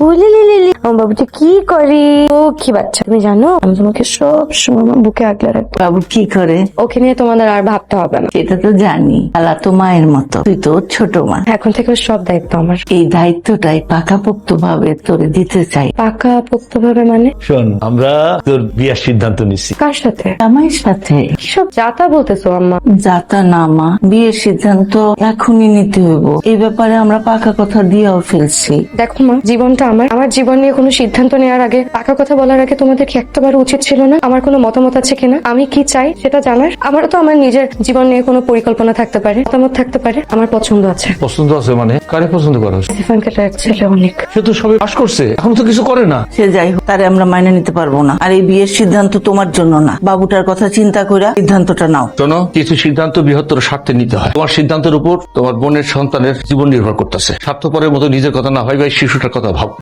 আমার বাবুটা কি করে? ও কি বাচ্চা, তুমি জানো আমি তোমাকে সব সময় আমার বুকে আগলে রাখবো। বাবু কি করে? ওকে নিয়ে তোমাদের আর ভাবতে হবে না। এটা তো জানি, আলা তো মায়ের মতো, তুই তো ওর ছোট মা। এখন থেকে ওর সব দায়িত্ব আমার। এই দায়িত্বটাই পাকাপোক্ত ভাবে তোরে দিতে চাই। পাকা পোক্ত ভাবে মানে? শোন, আমরা তোর বিয়ার সিদ্ধান্ত নিচ্ছি। কার সাথে? জামাইয়ের সাথে। সব যাতা বলতেছো আম্মা? যাতা না মা, বিয়ের সিদ্ধান্ত এখনই নিতে হইব। এই ব্যাপারে আমরা পাকা কথা দিয়েও ফেলছি। দেখো মা, জীবনটা আমার জীবন নিয়ে কোনো সিদ্ধান্ত নেওয়ার আগে, পাকা কথা বলার আগে তোমাদের কি একটাবার উচিত ছিল না আমার কোনো মতামত আছে কিনা, আমি কি চাই সেটা জানার? আমারও তো আমার নিজের জীবন নিয়ে কোনো পরিকল্পনা থাকতে পারে, মতামত থাকতে পারে। আমার পছন্দ আছে। পছন্দ আছে মানে? কারে পছন্দ করো? স্টিফানকে এক ছেলে অনেক। সে তো সবে পাস করছে, এখন তো কিছু করে না। সে যাই হোক, তারে আমরা মাইনে নিতে পারবো না। আর এই বিয়ের সিদ্ধান্ত তোমার জন্য না, বাবুটার কথা চিন্তা করে সিদ্ধান্তটা নাও। শোনো, কিছু সিদ্ধান্ত বৃহত্তর স্বার্থে নিতে হয়। তোমার সিদ্ধান্তের উপর তোমার বোনের সন্তানের জীবন নির্ভর করতেছে। স্বার্থপরের মতো নিজের কথা না ভাই, শিশুটার কথা ভাব।